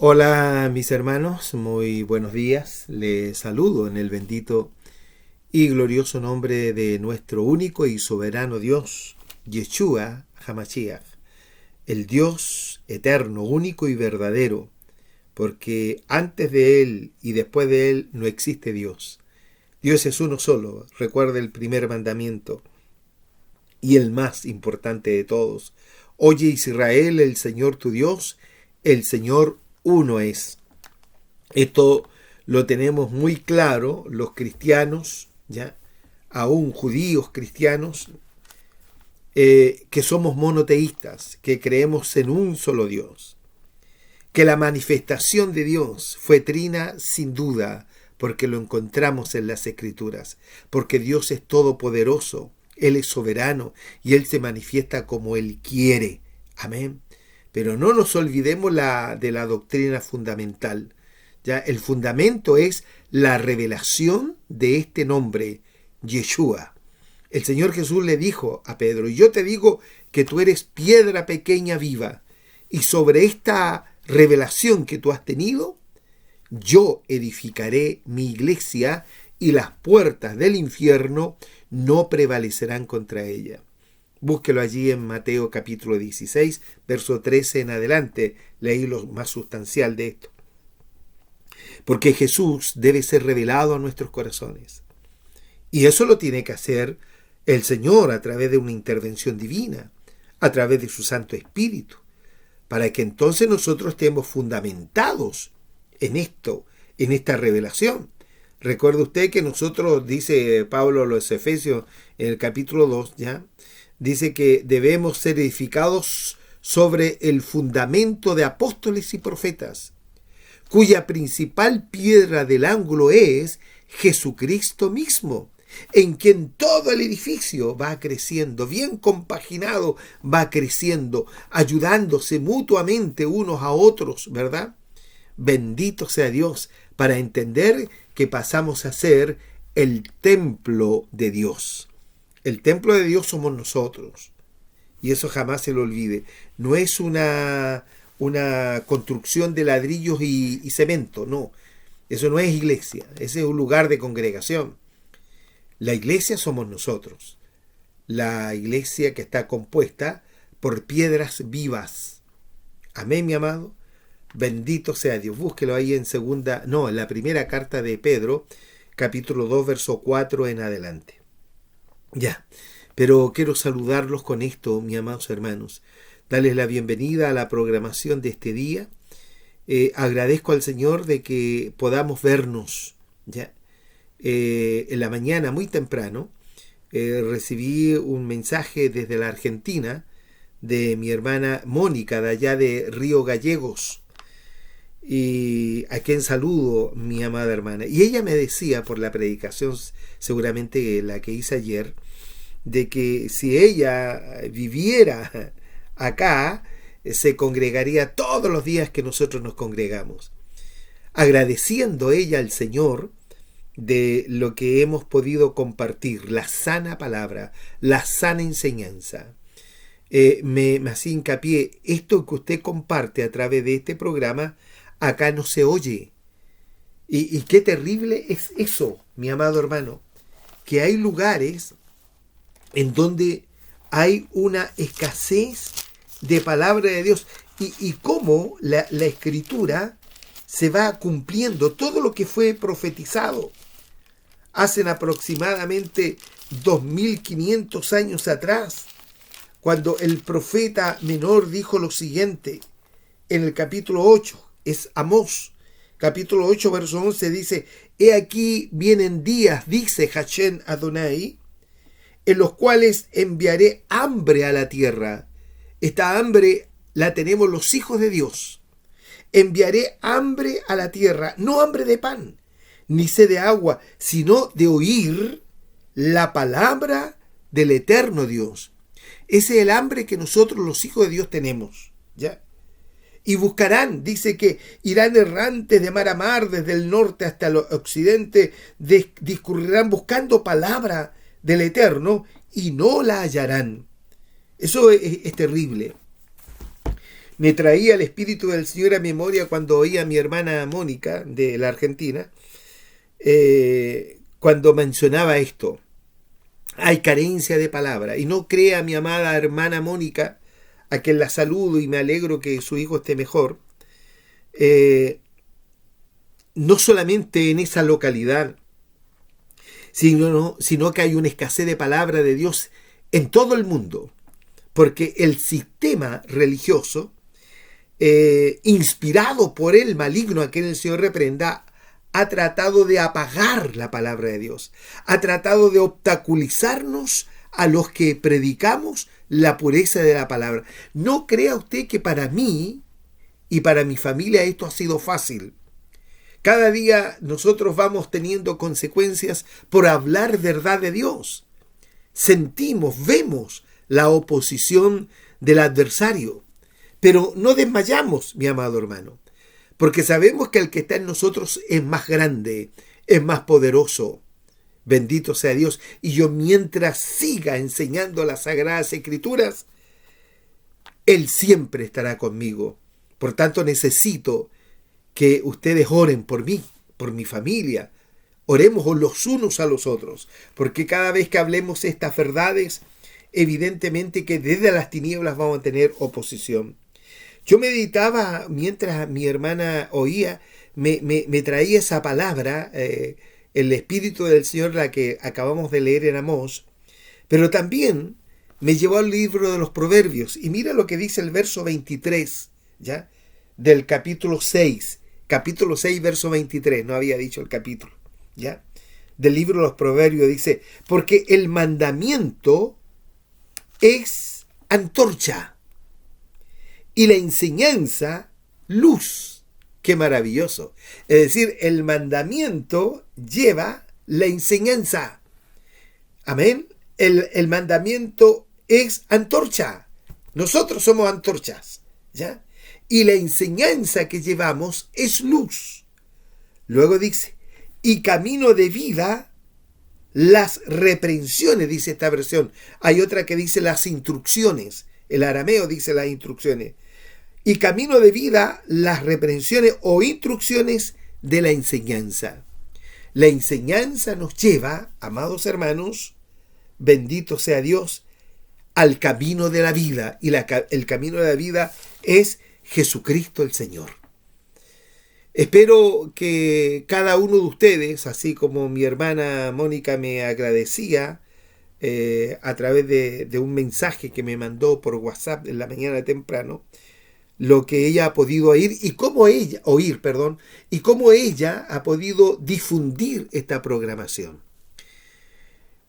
Hola mis hermanos, muy buenos días. Les saludo en el bendito y glorioso nombre de nuestro único y soberano Dios, Yeshua HaMashiach, el Dios eterno, único y verdadero, porque antes de Él y después de Él no existe Dios. Dios es uno solo, recuerda el primer mandamiento y el más importante de todos. Oye Israel, el Señor tu Dios, el Señor uno es. Esto lo tenemos muy claro los cristianos, ya, aún judíos cristianos, que somos monoteístas, que creemos en un solo Dios, que la manifestación de Dios fue trina sin duda, porque lo encontramos en las Escrituras, porque Dios es todopoderoso, Él es soberano y Él se manifiesta como Él quiere. Amén. Pero no nos olvidemos de la doctrina fundamental. ¿Ya? El fundamento es la revelación de este nombre, Yeshua. El Señor Jesús le dijo a Pedro: yo te digo que tú eres piedra pequeña viva, y sobre esta revelación que tú has tenido, yo edificaré mi iglesia, y las puertas del infierno no prevalecerán contra ella. Búsquelo allí en Mateo capítulo 16, verso 13 en adelante. Leí lo más sustancial de esto. Porque Jesús debe ser revelado a nuestros corazones. Y eso lo tiene que hacer el Señor a través de una intervención divina, a través de su Santo Espíritu, para que entonces nosotros estemos fundamentados en esto, en esta revelación. Recuerde usted que nosotros, dice Pablo a los Efesios en el capítulo 2, ¿ya? Dice que debemos ser edificados sobre el fundamento de apóstoles y profetas, cuya principal piedra del ángulo es Jesucristo mismo, en quien todo el edificio va creciendo, bien compaginado, va creciendo, ayudándose mutuamente unos a otros, ¿verdad? Bendito sea Dios, para entender que pasamos a ser el templo de Dios. El templo de Dios somos nosotros. Y eso jamás se lo olvide. No es una construcción de ladrillos y cemento, no. Eso no es iglesia, ese es un lugar de congregación. La iglesia somos nosotros. La iglesia que está compuesta por piedras vivas. Amén, mi amado. Bendito sea Dios. Búsquelo ahí en la primera carta de Pedro, capítulo 2, verso 4 en adelante. Ya, pero quiero saludarlos con esto, mis amados hermanos. Darles la bienvenida a la programación de este día. Agradezco al Señor de que podamos vernos, ya. En la mañana, muy temprano, recibí un mensaje desde la Argentina de mi hermana Mónica, de allá de Río Gallegos, y a quien saludo, mi amada hermana. Y ella me decía, por la predicación seguramente la que hice ayer, de que si ella viviera acá, se congregaría todos los días que nosotros nos congregamos, agradeciendo ella al Señor de lo que hemos podido compartir, la sana palabra, la sana enseñanza. Me hacía hincapié, esto que usted comparte a través de este programa, acá no se oye. Y qué terrible es eso, mi amado hermano, que hay lugares en donde hay una escasez de palabra de Dios, y cómo la Escritura se va cumpliendo, todo lo que fue profetizado hace aproximadamente 2500 años atrás, cuando el profeta menor dijo lo siguiente, en el capítulo 8, es Amós, capítulo 8, verso 11, dice: he aquí vienen días, dice Hashem Adonai, en los cuales enviaré hambre a la tierra. Esta hambre la tenemos los hijos de Dios. Enviaré hambre a la tierra, no hambre de pan, ni sed de agua, sino de oír la palabra del eterno Dios. Ese es el hambre que nosotros los hijos de Dios tenemos, ¿ya? Y buscarán, dice que irán errantes de mar a mar, desde el norte hasta el occidente, discurrirán buscando palabra del Eterno y no la hallarán. Eso es terrible. Me traía el Espíritu del Señor a memoria cuando oía a mi hermana Mónica de la Argentina, cuando mencionaba esto. Hay carencia de palabra. Y no crea mi amada hermana Mónica, a quien la saludo y me alegro que su hijo esté mejor, no solamente en esa localidad, sino que hay una escasez de palabra de Dios en todo el mundo, porque el sistema religioso, inspirado por el maligno a quien el Señor reprenda, ha tratado de apagar la palabra de Dios, ha tratado de obstaculizarnos a los que predicamos la pureza de la palabra. No crea usted que para mí y para mi familia esto ha sido fácil. Cada día nosotros vamos teniendo consecuencias por hablar verdad de Dios. Sentimos, vemos la oposición del adversario, pero no desmayamos, mi amado hermano, porque sabemos que el que está en nosotros es más grande, es más poderoso. Bendito sea Dios. Y yo, mientras siga enseñando las Sagradas Escrituras, Él siempre estará conmigo. Por tanto, necesito que ustedes oren por mí, por mi familia. Oremos los unos a los otros, porque cada vez que hablemos estas verdades, evidentemente que desde las tinieblas vamos a tener oposición. Yo meditaba mientras mi hermana oía, me traía esa palabra, el Espíritu del Señor, la que acabamos de leer en Amós, pero también me llevó al libro de los Proverbios. Y mira lo que dice el verso 23, ¿ya? Del capítulo 6, verso 23, no había dicho el capítulo, ¿ya? Del libro de los Proverbios dice, porque el mandamiento es antorcha y la enseñanza luz. ¡Qué maravilloso! Es decir, el mandamiento lleva la enseñanza. Amén. El mandamiento es antorcha. Nosotros somos antorchas, ¿ya? Y la enseñanza que llevamos es luz. Luego dice, y camino de vida, las reprensiones, dice esta versión. Hay otra que dice las instrucciones. El arameo dice las instrucciones. Y camino de vida, las reprensiones o instrucciones de la enseñanza. La enseñanza nos lleva, amados hermanos, bendito sea Dios, al camino de la vida. Y el camino de la vida es Jesucristo el Señor. Espero que cada uno de ustedes, así como mi hermana Mónica me agradecía a través de un mensaje que me mandó por WhatsApp en la mañana temprano, lo que ella ha podido oír y cómo ella ha podido difundir esta programación.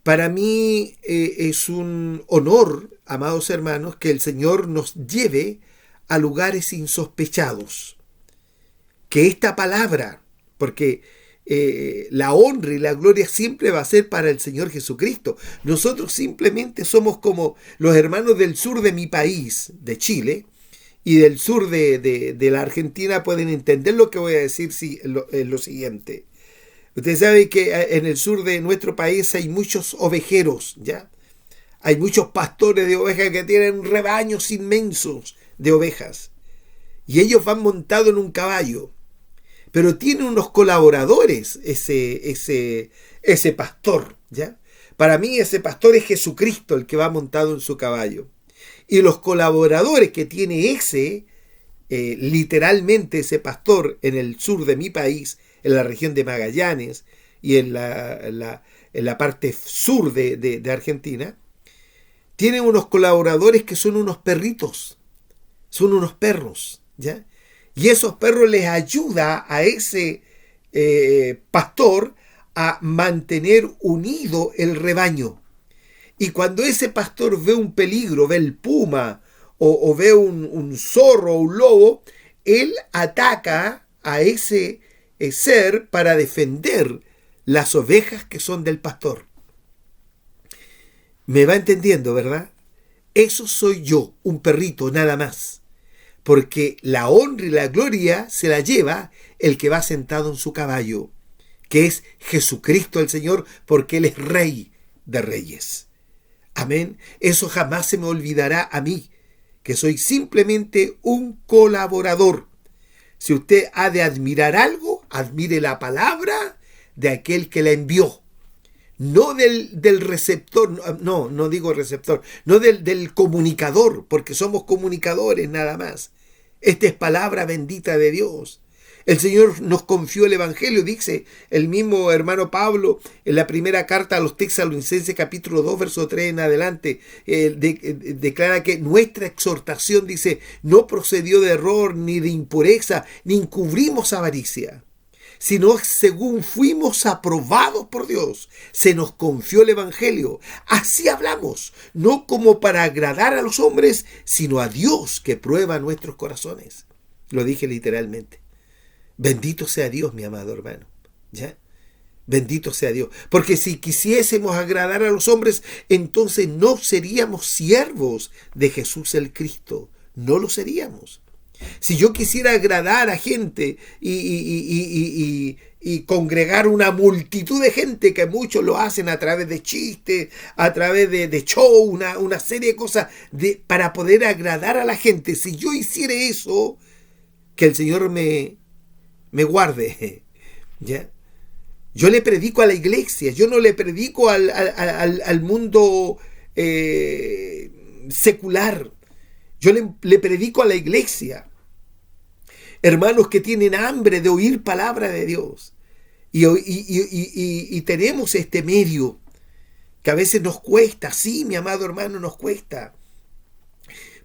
Para mí es un honor, amados hermanos, que el Señor nos lleve a lugares insospechados. Que esta palabra, porque la honra y la gloria siempre va a ser para el Señor Jesucristo. Nosotros simplemente somos como los hermanos del sur de mi país, de Chile, y del sur de la Argentina pueden entender lo que voy a decir lo siguiente. Usted sabe que en el sur de nuestro país hay muchos ovejeros, ¿ya? Hay muchos pastores de ovejas que tienen rebaños inmensos de ovejas. Y ellos van montados en un caballo. Pero tiene unos colaboradores ese pastor, ¿ya? Para mí ese pastor es Jesucristo el que va montado en su caballo. Y los colaboradores que tiene literalmente ese pastor en el sur de mi país, en la región de Magallanes y en la parte sur de Argentina, tienen unos colaboradores que son unos perritos, son unos perros, ¿ya? Y esos perros les ayuda a ese pastor a mantener unido el rebaño. Y cuando ese pastor ve un peligro, ve el puma o ve un zorro o un lobo, él ataca a ese ser para defender las ovejas que son del pastor. ¿Me va entendiendo, verdad? Eso soy yo, un perrito nada más. Porque la honra y la gloria se la lleva el que va sentado en su caballo, que es Jesucristo el Señor, porque Él es Rey de Reyes. Amén. Eso jamás se me olvidará a mí. que soy simplemente un colaborador. Si usted ha de admirar algo, admire la palabra de aquel que la envió. No del receptor, no digo receptor, no del comunicador, porque somos comunicadores nada más. Esta es palabra bendita de Dios. El Señor nos confió el Evangelio, dice el mismo hermano Pablo en la primera carta a los Tesalonicenses, capítulo 2, verso 3 en adelante, declara que nuestra exhortación, dice, no procedió de error, ni de impureza, ni encubrimos avaricia, sino según fuimos aprobados por Dios, se nos confió el Evangelio. Así hablamos, no como para agradar a los hombres, sino a Dios que prueba nuestros corazones. Lo dije literalmente. Bendito sea Dios, mi amado hermano. ¿Ya? Bendito sea Dios. Porque si quisiésemos agradar a los hombres, entonces no seríamos siervos de Jesús el Cristo. No lo seríamos. Si yo quisiera agradar a gente y congregar una multitud de gente, que muchos lo hacen a través de chistes, a través de show, una serie de cosas para poder agradar a la gente, si yo hiciera eso, que el Señor me guarde, ¿ya? Yo le predico a la iglesia, yo no le predico al mundo secular, yo le predico a la iglesia. Hermanos que tienen hambre de oír palabra de Dios. Y tenemos este medio que a veces nos cuesta, sí, mi amado hermano, nos cuesta.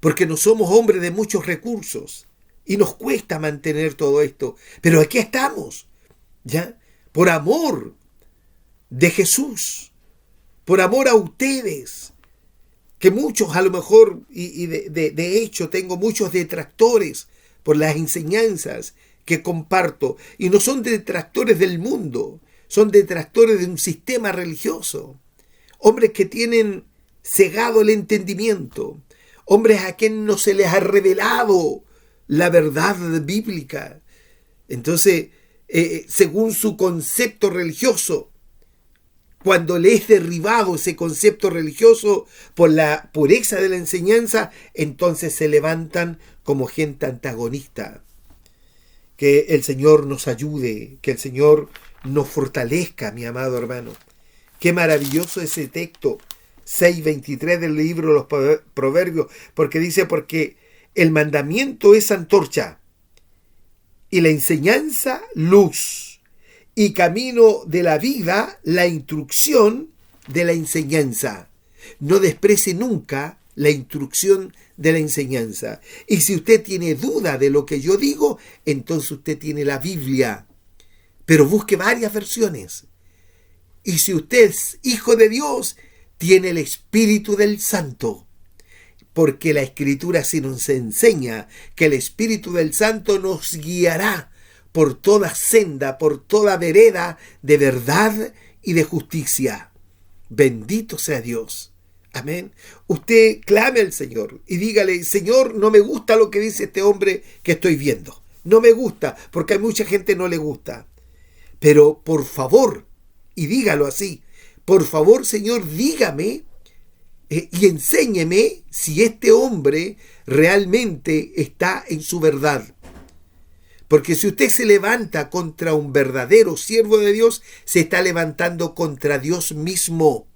Porque no somos hombres de muchos recursos. Y nos cuesta mantener todo esto. Pero aquí estamos, ¿ya? Por amor de Jesús. Por amor a ustedes. Que muchos a lo mejor, de hecho tengo muchos detractores por las enseñanzas que comparto. Y no son detractores del mundo. Son detractores de un sistema religioso. Hombres que tienen cegado el entendimiento. Hombres a quienes no se les ha revelado la verdad bíblica. Entonces, según su concepto religioso, cuando le es derribado ese concepto religioso por la pureza de la enseñanza, entonces se levantan como gente antagonista. Que el Señor nos ayude, que el Señor nos fortalezca, mi amado hermano. Qué maravilloso ese texto 6:23 del libro de los Proverbios, porque dice, porque el mandamiento es antorcha y la enseñanza luz, y camino de la vida la instrucción de la enseñanza. No desprecie nunca la instrucción de la enseñanza. Y si usted tiene duda de lo que yo digo, entonces usted tiene la Biblia, pero busque varias versiones. Y si usted es hijo de Dios, tiene el Espíritu del Santo, porque la Escritura sí nos enseña que el Espíritu del Santo nos guiará por toda senda, por toda vereda de verdad y de justicia. Bendito sea Dios. Amén. Usted clame al Señor y dígale, Señor, no me gusta lo que dice este hombre que estoy viendo. No me gusta, porque a mucha gente no le gusta. Pero por favor, y dígalo así, por favor, Señor, dígame y enséñeme si este hombre realmente está en su verdad. Porque si usted se levanta contra un verdadero siervo de Dios, se está levantando contra Dios mismo.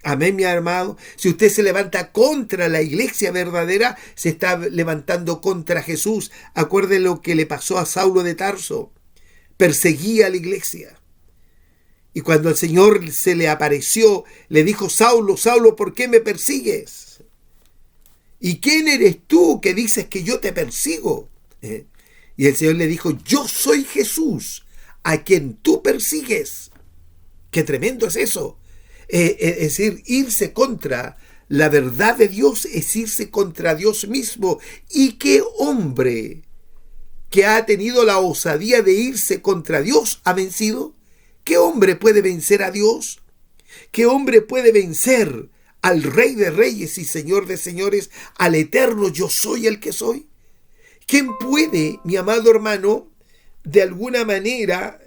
Amén, mi amado. Si usted se levanta contra la iglesia verdadera, se está levantando contra Jesús. Acuerde lo que le pasó a Saulo de Tarso. Perseguía a la iglesia. Y cuando el Señor se le apareció, le dijo, Saulo, Saulo, ¿por qué me persigues? ¿Y quién eres tú que dices que yo te persigo? Y el Señor le dijo, yo soy Jesús, a quien tú persigues. ¡Qué tremendo es eso! Es decir, irse contra la verdad de Dios es irse contra Dios mismo. ¿Y qué hombre que ha tenido la osadía de irse contra Dios ha vencido? ¿Qué hombre puede vencer a Dios? ¿Qué hombre puede vencer al Rey de Reyes y Señor de Señores, al eterno yo soy el que soy? ¿Quién puede, mi amado hermano, de alguna manera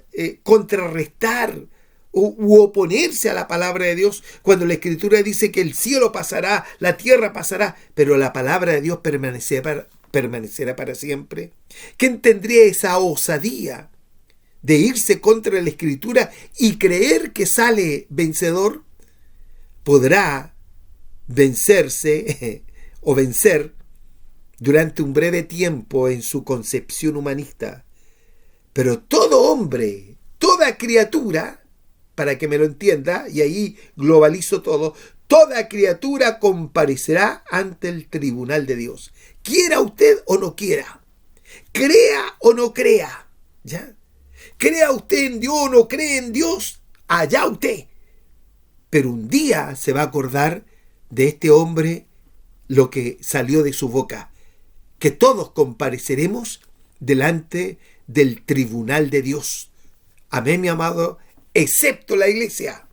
contrarrestar u oponerse a la palabra de Dios, cuando la Escritura dice que el cielo pasará, la tierra pasará, pero la palabra de Dios permanecerá para siempre? ¿Quién tendría esa osadía de irse contra la Escritura y creer que sale vencedor? Podrá vencerse o vencer durante un breve tiempo en su concepción humanista, pero todo hombre, toda criatura, para que me lo entienda, y ahí globalizo todo, toda criatura comparecerá ante el tribunal de Dios, quiera usted o no quiera, crea o no crea, ¿ya? Crea usted en Dios o no cree en Dios, allá usted. Pero un día se va a acordar de este hombre lo que salió de su boca, que todos compareceremos delante del tribunal de Dios. Amén, mi amado, excepto la iglesia.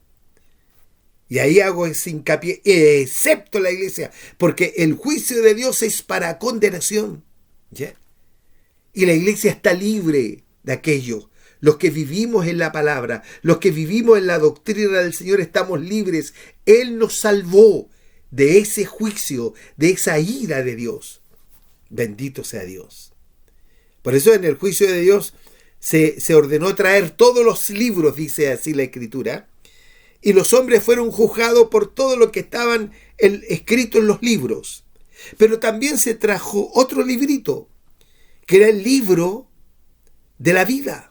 Y ahí hago ese hincapié, excepto la iglesia, porque el juicio de Dios es para condenación, ¿ya? Y la iglesia está libre de aquello. Los que vivimos en la palabra, los que vivimos en la doctrina del Señor, estamos libres. Él nos salvó de ese juicio, de esa ira de Dios. Bendito sea Dios. Por eso en el juicio de Dios se ordenó traer todos los libros, dice así la Escritura, y los hombres fueron juzgados por todo lo que estaban escrito en los libros. Pero también se trajo otro librito, que era el libro de la vida.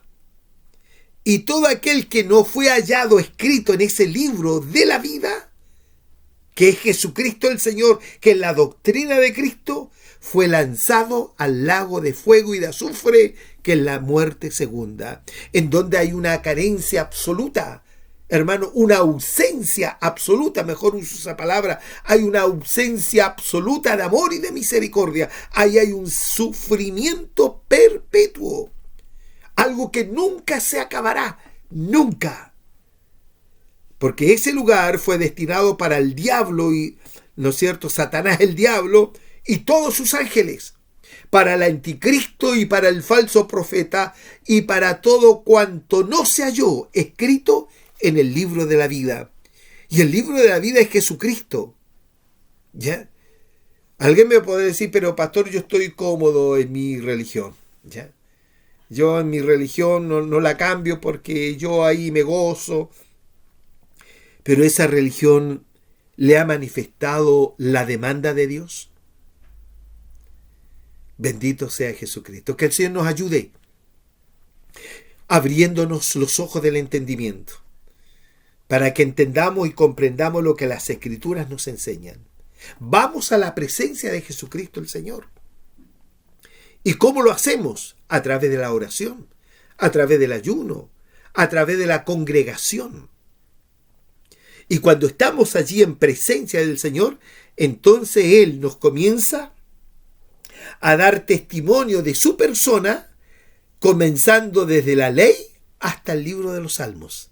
Y todo aquel que no fue hallado escrito en ese libro de la vida, que es Jesucristo el Señor, que es la doctrina de Cristo, fue lanzado al lago de fuego y de azufre, que es la muerte segunda, en donde hay una carencia absoluta, hermano, una ausencia absoluta, mejor uso esa palabra, hay una ausencia absoluta de amor y de misericordia, ahí hay un sufrimiento perpetuo, algo que nunca se acabará, nunca. Porque ese lugar fue destinado para el diablo y, ¿no es cierto?, Satanás el diablo y todos sus ángeles, para el anticristo y para el falso profeta y para todo cuanto no se halló escrito en el libro de la vida. Y el libro de la vida es Jesucristo, ¿ya? Alguien me puede decir, pero pastor, yo estoy cómodo en mi religión, ¿ya? Yo en mi religión no la cambio porque yo ahí me gozo. Pero esa religión le ha manifestado la demanda de Dios. Bendito sea Jesucristo. Que el Señor nos ayude abriéndonos los ojos del entendimiento para que entendamos y comprendamos lo que las Escrituras nos enseñan. Vamos a la presencia de Jesucristo el Señor. ¿Y cómo lo hacemos? A través de la oración, a través del ayuno, a través de la congregación. Y cuando estamos allí en presencia del Señor, entonces Él nos comienza a dar testimonio de su persona, comenzando desde la ley hasta el libro de los Salmos.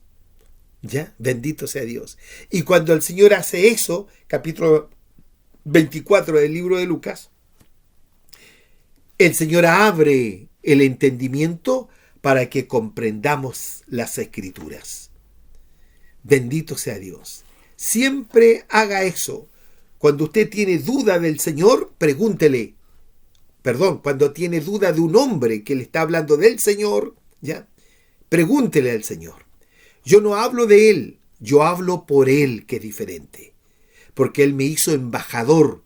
¿Ya? Bendito sea Dios. Y cuando el Señor hace eso, capítulo 24 del libro de Lucas, el Señor abre el entendimiento para que comprendamos las Escrituras. Bendito sea Dios. Siempre haga eso. Cuando usted tiene duda del Señor, pregúntele. Cuando tiene duda de un hombre que le está hablando del Señor, ¿ya? Pregúntele al Señor. Yo no hablo de Él, yo hablo por Él, que es diferente. Porque Él me hizo embajador.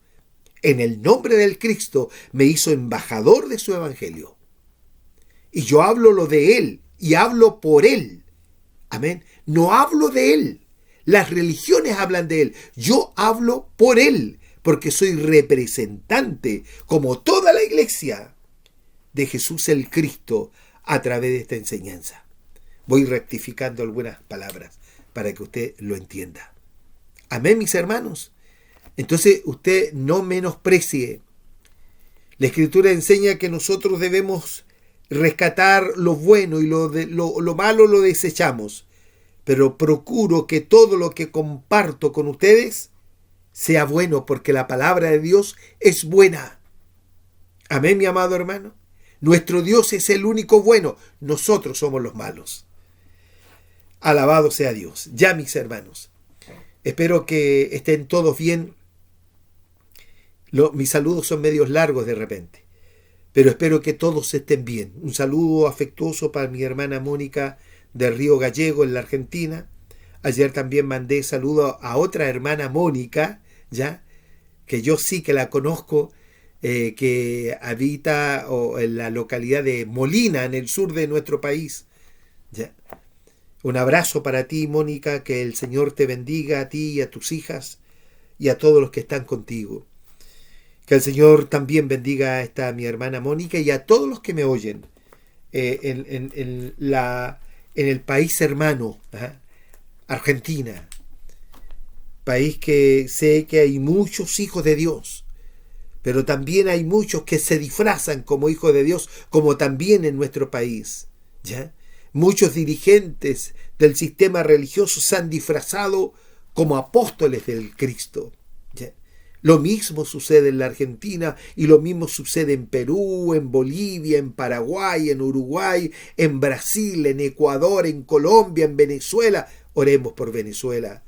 En el nombre del Cristo me hizo embajador de su evangelio. Y yo hablo lo de Él y hablo por Él. Amén. No hablo de Él. Las religiones hablan de Él. Yo hablo por Él, porque soy representante, como toda la iglesia, de Jesús el Cristo a través de esta enseñanza. Voy rectificando algunas palabras para que usted lo entienda. Amén, mis hermanos. Entonces usted no menosprecie. La Escritura enseña que nosotros debemos rescatar lo bueno y lo malo lo desechamos. Pero procuro que todo lo que comparto con ustedes sea bueno, porque la palabra de Dios es buena. Amén, mi amado hermano. Nuestro Dios es el único bueno. Nosotros somos los malos. Alabado sea Dios. Ya, mis hermanos, espero que estén todos bien. Mis saludos son medios largos de repente, pero espero que todos estén bien. Un saludo afectuoso para mi hermana Mónica de Río Gallego, en la Argentina. Ayer también mandé saludo a otra hermana Mónica, ya, que yo sí que la conozco, que habita en la localidad de Molina, en el sur de nuestro país. ¿Ya? Un abrazo para ti, Mónica, que el Señor te bendiga a ti y a tus hijas y a todos los que están contigo. Que el Señor también bendiga a esta mi hermana Mónica y a todos los que me oyen en el país hermano, Argentina. País que sé que hay muchos hijos de Dios, pero también hay muchos que se disfrazan como hijos de Dios, como también en nuestro país. ¿Ya? Muchos dirigentes del sistema religioso se han disfrazado como apóstoles del Cristo. ¿Ya? Lo mismo sucede en la Argentina y lo mismo sucede en Perú, en Bolivia, en Paraguay, en Uruguay, en Brasil, en Ecuador, en Colombia, en Venezuela. Oremos por Venezuela,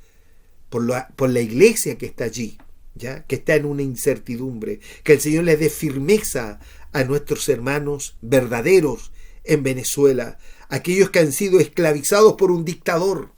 por la iglesia que está allí, ¿ya? Que está en una incertidumbre. Que el Señor les dé firmeza a nuestros hermanos verdaderos en Venezuela, aquellos que han sido esclavizados por un dictador.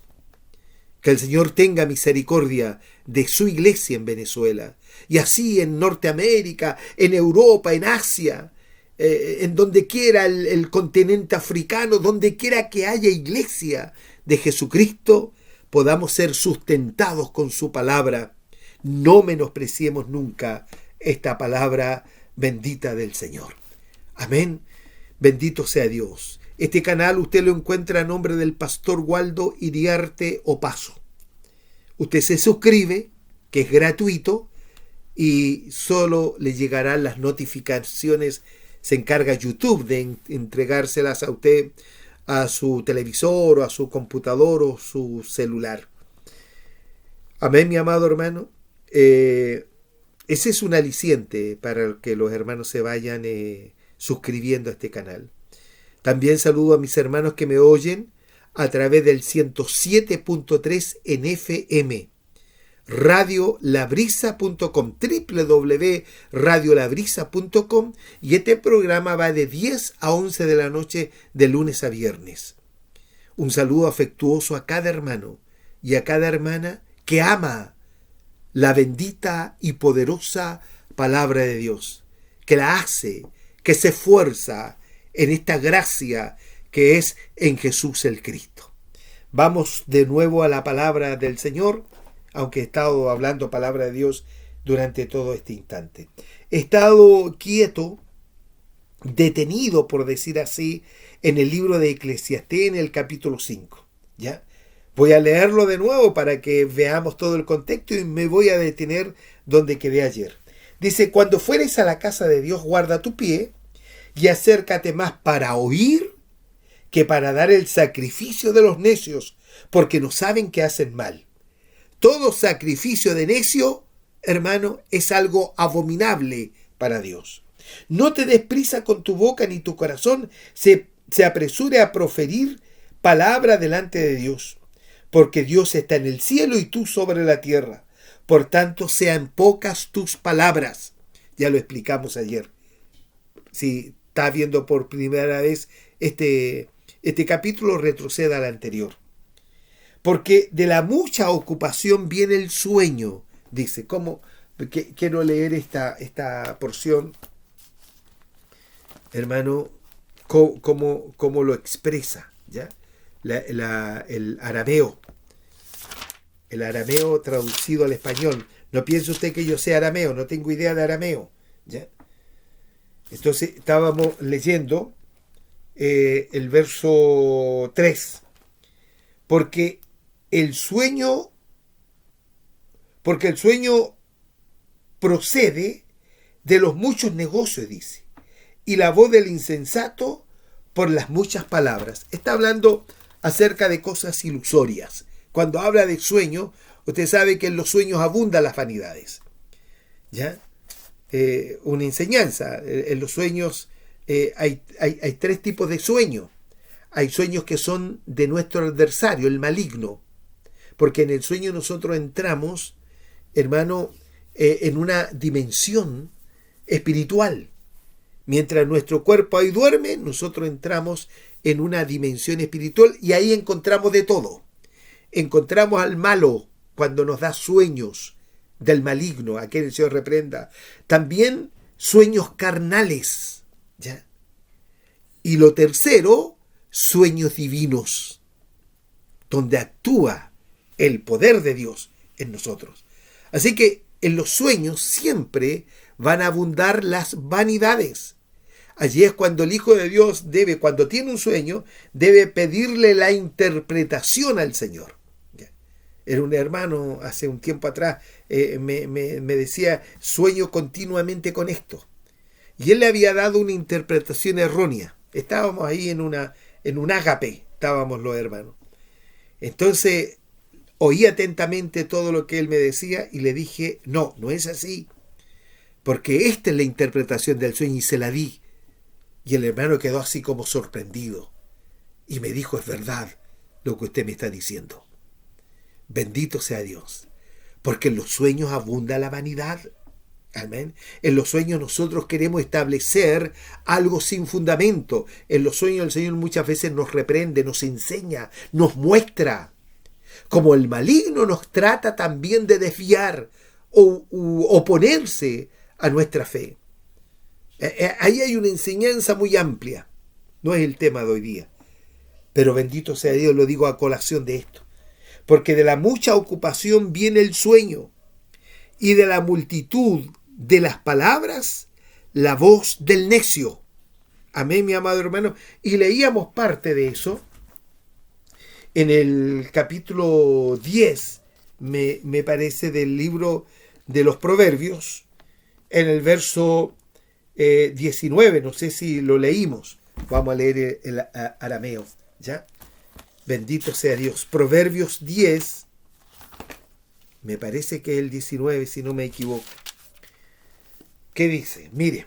Que el Señor tenga misericordia de su iglesia en Venezuela. Y así en Norteamérica, en Europa, en Asia, en donde quiera el continente africano, donde quiera que haya iglesia de Jesucristo, podamos ser sustentados con su palabra. No menospreciemos nunca esta palabra bendita del Señor. Amén. Bendito sea Dios. Este canal usted lo encuentra a nombre del pastor Waldo Iriarte Opazo. Usted se suscribe, que es gratuito, y solo le llegarán las notificaciones. Se encarga YouTube de entregárselas a usted, a su televisor o a su computador o su celular. Amén, mi amado hermano. Ese es un aliciente para que los hermanos se vayan suscribiendo a este canal. También saludo a mis hermanos que me oyen a través del 107.3 en FM, radiolabrisa.com, www.radiolabrisa.com, y este programa va de 10 a 11 de la noche de lunes a viernes. Un saludo afectuoso a cada hermano y a cada hermana que ama la bendita y poderosa palabra de Dios, que la hace, que se esfuerza en esta gracia que es en Jesús el Cristo. Vamos de nuevo a la palabra del Señor, aunque he estado hablando palabra de Dios durante todo este instante. He estado quieto, detenido, por decir así, en el libro de Eclesiastés, en el capítulo 5. ¿Ya? Voy a leerlo de nuevo para que veamos todo el contexto y me voy a detener donde quedé ayer. Dice: cuando fueres a la casa de Dios, guarda tu pie y acércate más para oír que para dar el sacrificio de los necios, porque no saben que hacen mal. Todo sacrificio de necio, hermano, es algo abominable para Dios. No te des prisa con tu boca, ni tu corazón se apresure a proferir palabra delante de Dios, porque Dios está en el cielo y tú sobre la tierra. Por tanto, sean pocas tus palabras. Ya lo explicamos ayer. Si está viendo por primera vez este capítulo, retroceda al anterior. Porque de la mucha ocupación viene el sueño. Dice, quiero leer esta porción, hermano, cómo lo expresa, ¿ya? El arameo. El arameo traducido al español. No piense usted que yo sea arameo, no tengo idea de arameo, ¿ya? Entonces estábamos leyendo el verso 3. Porque el sueño procede de los muchos negocios, dice, y la voz del insensato por las muchas palabras. Está hablando acerca de cosas ilusorias. Cuando habla de sueño, usted sabe que en los sueños abundan las vanidades. ¿Ya? Una enseñanza. En los sueños hay tres tipos de sueños. Hay sueños que son de nuestro adversario, el maligno. Porque en el sueño nosotros entramos, hermano, en una dimensión espiritual. Mientras nuestro cuerpo ahí duerme, nosotros entramos en una dimensión espiritual y ahí encontramos de todo. Encontramos al malo cuando nos da sueños del maligno, a quien el Señor reprenda. También sueños carnales, ¿ya? Y lo tercero, sueños divinos, donde actúa el poder de Dios en nosotros. Así que en los sueños siempre van a abundar las vanidades. Allí es cuando el Hijo de Dios cuando tiene un sueño, debe pedirle la interpretación al Señor. Era un hermano hace un tiempo atrás, me decía, sueño continuamente con esto. Y él le había dado una interpretación errónea. Estábamos ahí en un ágape, estábamos los hermanos. Entonces, oí atentamente todo lo que él me decía y le dije, no es así. Porque esta es la interpretación del sueño y se la di. Y el hermano quedó así como sorprendido. Y me dijo, es verdad lo que usted me está diciendo. Bendito sea Dios. Porque en los sueños abunda la vanidad. Amén. En los sueños nosotros queremos establecer algo sin fundamento. En los sueños el Señor muchas veces nos reprende, nos enseña, nos muestra. Como el maligno nos trata también de desviar o oponerse a nuestra fe. Ahí hay una enseñanza muy amplia. No es el tema de hoy día. Pero bendito sea Dios, lo digo a colación de esto. Porque de la mucha ocupación viene el sueño. Y de la multitud de las palabras, la voz del necio. Amén, mi amado hermano. Y leíamos parte de eso en el capítulo 10, me parece, del libro de los Proverbios, en el verso 19, no sé si lo leímos. Vamos a leer el arameo, ¿ya? Bendito sea Dios. Proverbios 10, me parece que es el 19, si no me equivoco. ¿Qué dice? Mire,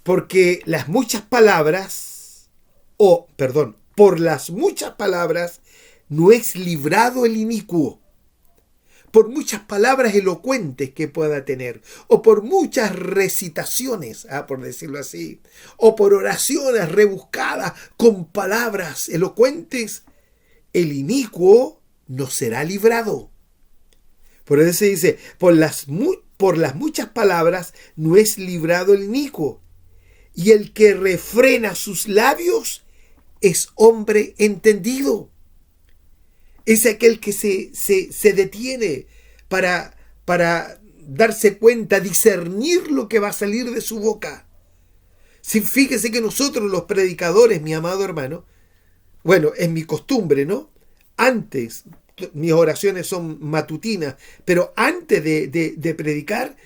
porque las muchas palabras, por las muchas palabras no es librado el inicuo. Por muchas palabras elocuentes que pueda tener, o por muchas recitaciones, por decirlo así, o por oraciones rebuscadas con palabras elocuentes, el inicuo no será librado. Por eso se dice, por las muchas palabras no es librado el inicuo, y el que refrena sus labios es hombre entendido. Es aquel que se detiene para darse cuenta, discernir lo que va a salir de su boca. Si fíjese que nosotros los predicadores, mi amado hermano, bueno, es mi costumbre, ¿no? Antes, mis oraciones son matutinas, pero antes de predicar,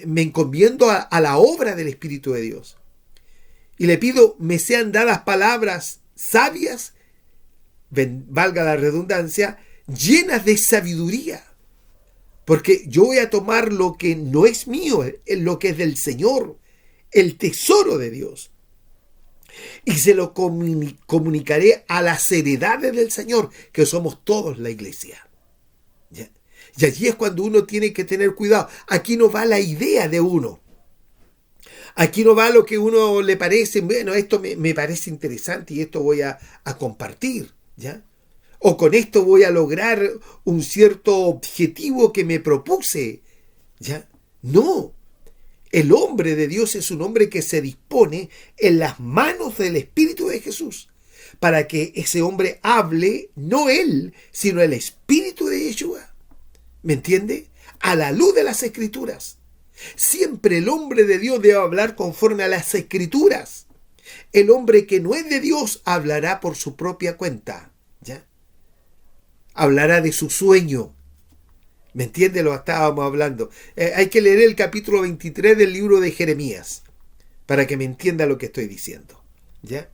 me encomiendo a la obra del Espíritu de Dios. Y le pido, me sean dadas palabras sabias, valga la redundancia, llenas de sabiduría. Porque yo voy a tomar lo que no es mío, lo que es del Señor, el tesoro de Dios. Y se lo comunicaré a las heredades del Señor, que somos todos la iglesia. ¿Ya? Y allí es cuando uno tiene que tener cuidado. Aquí no va la idea de uno. Aquí no va lo que uno le parece, bueno, esto me parece interesante y esto voy a compartir, ¿ya? O con esto voy a lograr un cierto objetivo que me propuse, ¿ya? No. El hombre de Dios es un hombre que se dispone en las manos del Espíritu de Jesús para que ese hombre hable, no él, sino el Espíritu de Yeshua. ¿Me entiende? A la luz de las Escrituras. Siempre el hombre de Dios debe hablar conforme a las Escrituras. El hombre que no es de Dios hablará por su propia cuenta, ¿ya? Hablará de su sueño. ¿Me entiende? Lo estábamos hablando. Hay que leer el capítulo 23 del libro de Jeremías para que me entienda lo que estoy diciendo, ¿ya?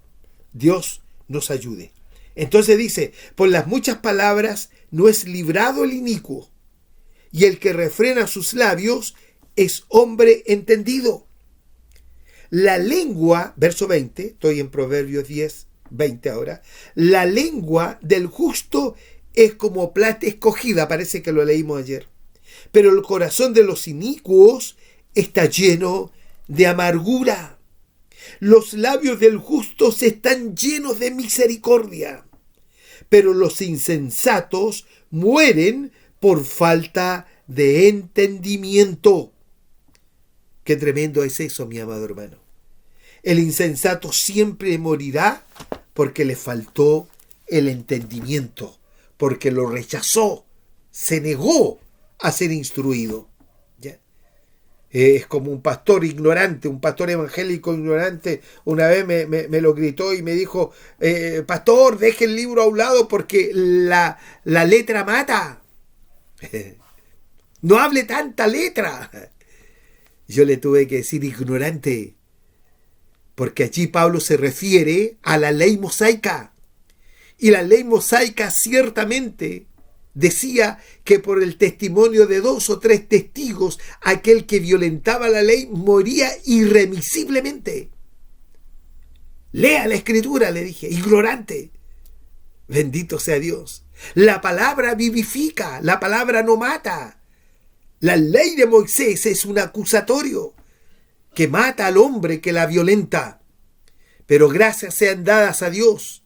Dios nos ayude. Entonces dice, por las muchas palabras no es librado el inicuo, y el que refrena sus labios es hombre entendido. La lengua, verso 20, estoy en Proverbios 10, 20 ahora. La lengua del justo es como plata escogida, parece que lo leímos ayer. Pero el corazón de los inicuos está lleno de amargura. Los labios del justo están llenos de misericordia, pero los insensatos mueren por falta de entendimiento. Qué tremendo es eso, mi amado hermano. El insensato siempre morirá porque le faltó el entendimiento, porque lo rechazó, se negó a ser instruido. ¿Ya? Es como un pastor ignorante, un pastor evangélico ignorante. Una vez me lo gritó y me dijo, pastor, deje el libro a un lado porque la letra mata. No hable tanta letra. Yo le tuve que decir ignorante, porque allí Pablo se refiere a la ley mosaica. Y la ley mosaica ciertamente decía que por el testimonio de 2 o 3 testigos, aquel que violentaba la ley moría irremisiblemente. Lea la escritura, le dije, ignorante. Bendito sea Dios. La palabra vivifica, la palabra no mata. La ley de Moisés es un acusatorio que mata al hombre que la violenta. Pero gracias sean dadas a Dios,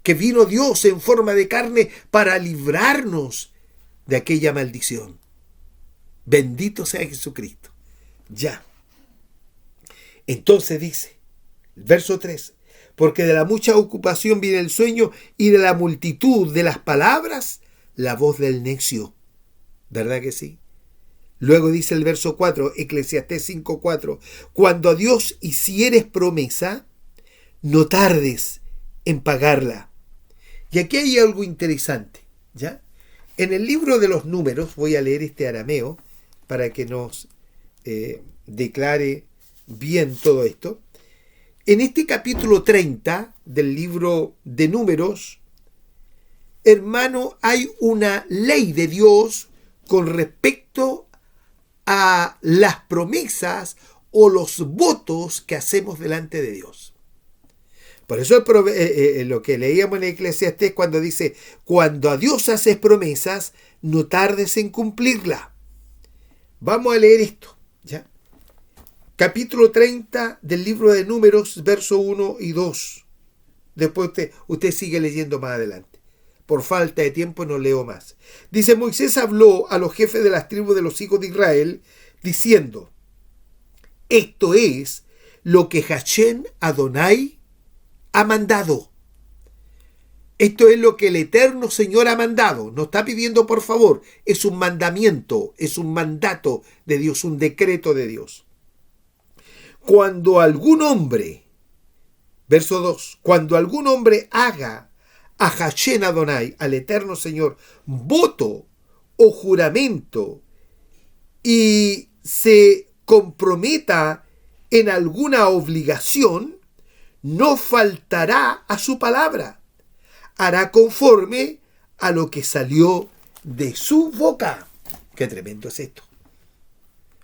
que vino Dios en forma de carne para librarnos de aquella maldición. Bendito sea Jesucristo. Ya. Entonces dice, el verso 3, porque de la mucha ocupación viene el sueño y de la multitud de las palabras la voz del necio. ¿Verdad que sí? Luego dice el verso 4, Eclesiastés 5:4, cuando a Dios hicieres promesa, no tardes en pagarla. Y aquí hay algo interesante, ¿ya? En el libro de los Números, voy a leer este arameo para que nos declare bien todo esto. En este capítulo 30 del libro de Números, hermano, hay una ley de Dios con respecto a las promesas o los votos que hacemos delante de Dios. Por eso lo que leíamos en Eclesiastés cuando dice, cuando a Dios haces promesas, no tardes en cumplirla. Vamos a leer esto, ¿ya? Capítulo 30 del libro de Números, verso 1 y 2. Después usted sigue leyendo más adelante. Por falta de tiempo no leo más. Dice, Moisés habló a los jefes de las tribus de los hijos de Israel, diciendo, esto es lo que Hashem Adonai ha mandado. Esto es lo que el eterno Señor ha mandado. No está pidiendo por favor. Es un mandamiento, es un mandato de Dios, un decreto de Dios. Cuando algún hombre, verso 2, cuando algún hombre haga a Hashem Adonai, al eterno Señor, voto o juramento y se comprometa en alguna obligación, no faltará a su palabra, hará conforme a lo que salió de su boca. Qué tremendo es esto.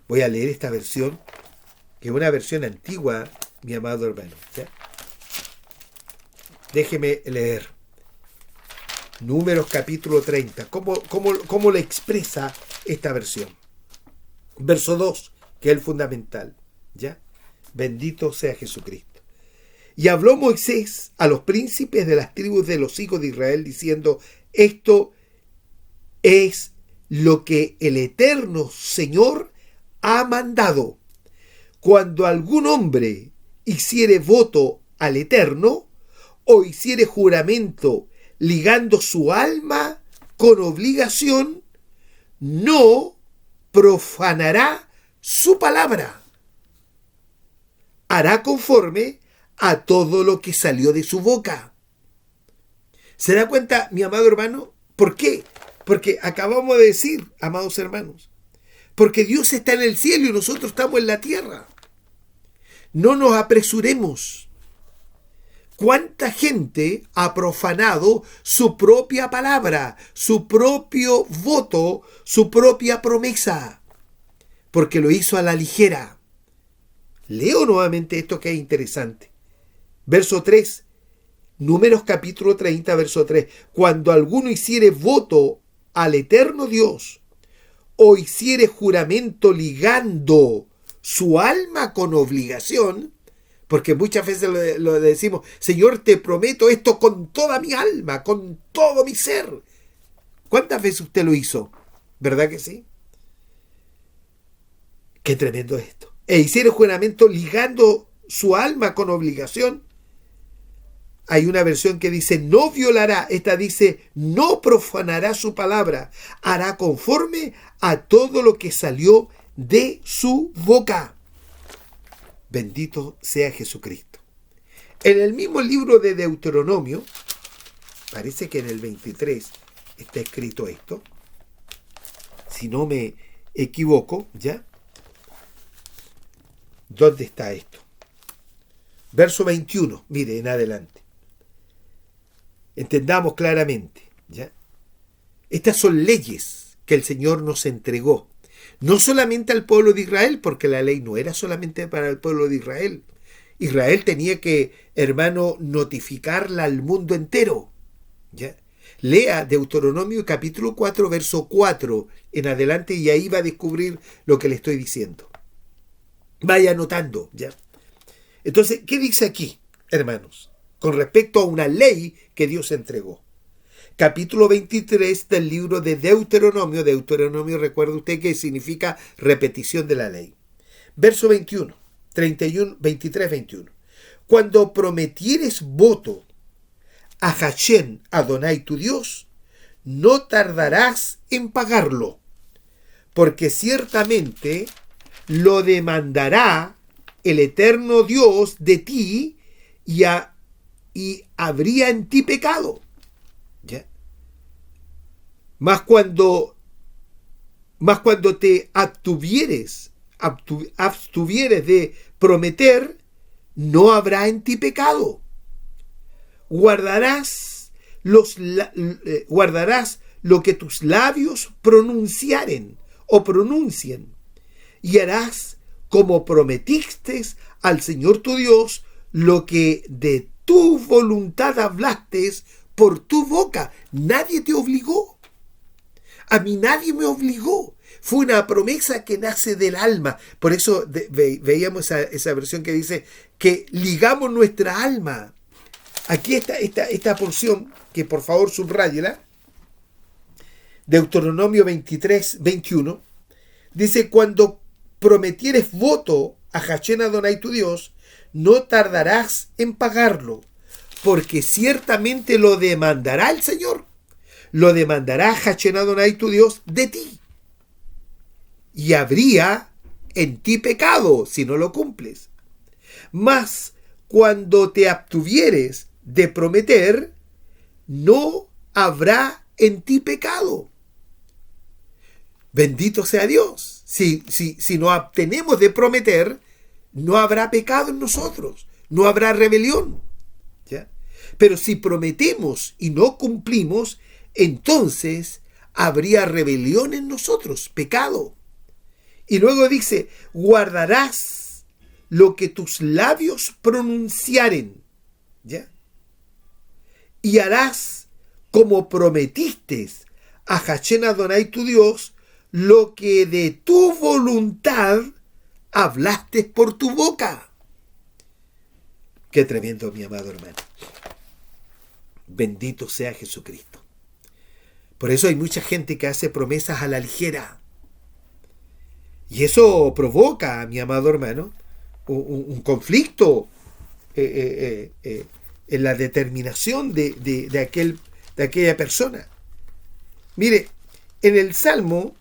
Voy a leer esta versión, que es una versión antigua, mi amado hermano, ¿ya? Déjeme leer. Números capítulo 30. ¿Cómo le expresa esta versión? Verso 2, que es el fundamental, ¿ya? Bendito sea Jesucristo. Y habló Moisés a los príncipes de las tribus de los hijos de Israel, diciendo, esto es lo que el eterno Señor ha mandado. Cuando algún hombre hiciere voto al Eterno, o hiciere juramento ligando su alma con obligación, no profanará su palabra. Hará conforme a todo lo que salió de su boca. ¿Se da cuenta, mi amado hermano? ¿Por qué? Porque acabamos de decir, amados hermanos, porque Dios está en el cielo y nosotros estamos en la tierra. No nos apresuremos. ¿Cuánta gente ha profanado su propia palabra, su propio voto, su propia promesa? Porque lo hizo a la ligera. Leo nuevamente esto que es interesante. Verso 3. Números capítulo 30, verso 3. Cuando alguno hiciere voto al eterno Dios o hiciere juramento ligando su alma con obligación, porque muchas veces lo decimos, Señor, te prometo esto con toda mi alma, con todo mi ser. ¿Cuántas veces usted lo hizo? ¿Verdad que sí? Qué tremendo esto. E hiciere juramento ligando su alma con obligación. Hay una versión que dice, no violará. Esta dice, no profanará su palabra. Hará conforme a todo lo que salió de su boca. Bendito sea Jesucristo. En el mismo libro de Deuteronomio, parece que en el 23 está escrito esto. Si no me equivoco, ¿ya? ¿Dónde está esto? Verso 21, mire, en adelante. Entendamos claramente, ¿ya? Estas son leyes que el Señor nos entregó. No solamente al pueblo de Israel, porque la ley no era solamente para el pueblo de Israel. Israel tenía que, hermano, notificarla al mundo entero, ¿ya? Lea Deuteronomio capítulo 4, verso 4 en adelante y ahí va a descubrir lo que le estoy diciendo. Vaya anotando, ¿ya? Entonces, ¿qué dice aquí, hermanos? Con respecto a una ley que Dios entregó. Capítulo 23 del libro de Deuteronomio. Deuteronomio, recuerda usted que significa repetición de la ley. Verso 21, 31, 23, 21. Cuando prometieres voto a Hashem, Adonai tu Dios, no tardarás en pagarlo, porque ciertamente lo demandará el eterno Dios de ti y habría en ti pecado. ¿Ya? Mas cuando te abstuvieres de prometer, no habrá en ti pecado. Guardarás lo que tus labios pronunciaren o pronuncien, y harás como prometiste al Señor tu Dios lo que de tu voluntad hablaste por tu boca. Nadie te obligó. A mí nadie me obligó. Fue una promesa que nace del alma. Por eso veíamos esa versión que dice que ligamos nuestra alma. Aquí está esta porción, que por favor subráyela. Deuteronomio 23, 21. Dice, cuando prometieres voto a Hashem Adonai tu Dios, no tardarás en pagarlo, porque ciertamente lo demandará el Señor. Lo demandará Hashem Adonai tu Dios de ti. Y habría en ti pecado si no lo cumples. Mas cuando te abstuvieres de prometer, no habrá en ti pecado. Bendito sea Dios. Si nos abstenemos de prometer, no habrá pecado en nosotros, no habrá rebelión. ¿Ya? Pero si prometemos y no cumplimos, entonces habría rebelión en nosotros, pecado. Y luego dice, guardarás lo que tus labios pronunciaren, ¿ya? Y harás como prometiste a Hashem Adonai tu Dios, lo que de tu voluntad hablaste por tu boca. Qué tremendo, mi amado hermano. Bendito sea Jesucristo. Por eso hay mucha gente que hace promesas a la ligera. Y eso provoca, mi amado hermano, un conflicto en la determinación de aquella persona. Mire, en el Salmo,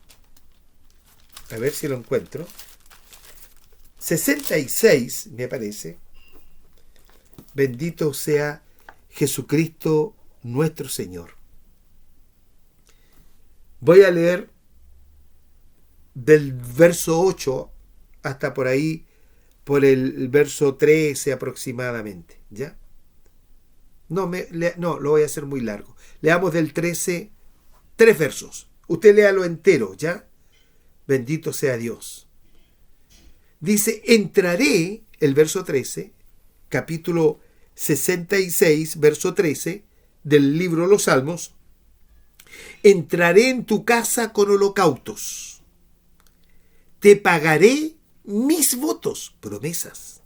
a ver si lo encuentro, 66, me parece, bendito sea Jesucristo nuestro Señor. Voy a leer del verso 8 hasta por ahí, por el verso 13 aproximadamente, ¿ya? No, lo voy a hacer muy largo. Leamos del 13, 3 versos. Usted léalo entero, ¿ya? Bendito sea Dios. Dice, entraré, el verso 13, capítulo 66, verso 13 del libro de los Salmos: entraré en tu casa con holocaustos, te pagaré mis votos, promesas,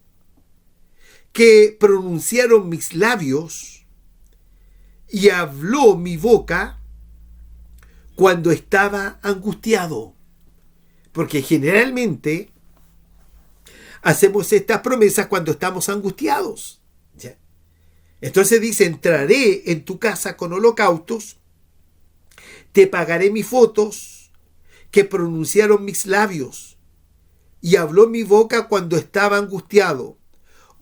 que pronunciaron mis labios y habló mi boca cuando estaba angustiado. Porque generalmente hacemos estas promesas cuando estamos angustiados, ¿ya? Entonces dice: entraré en tu casa con holocaustos, te pagaré mis votos que pronunciaron mis labios y habló mi boca cuando estaba angustiado.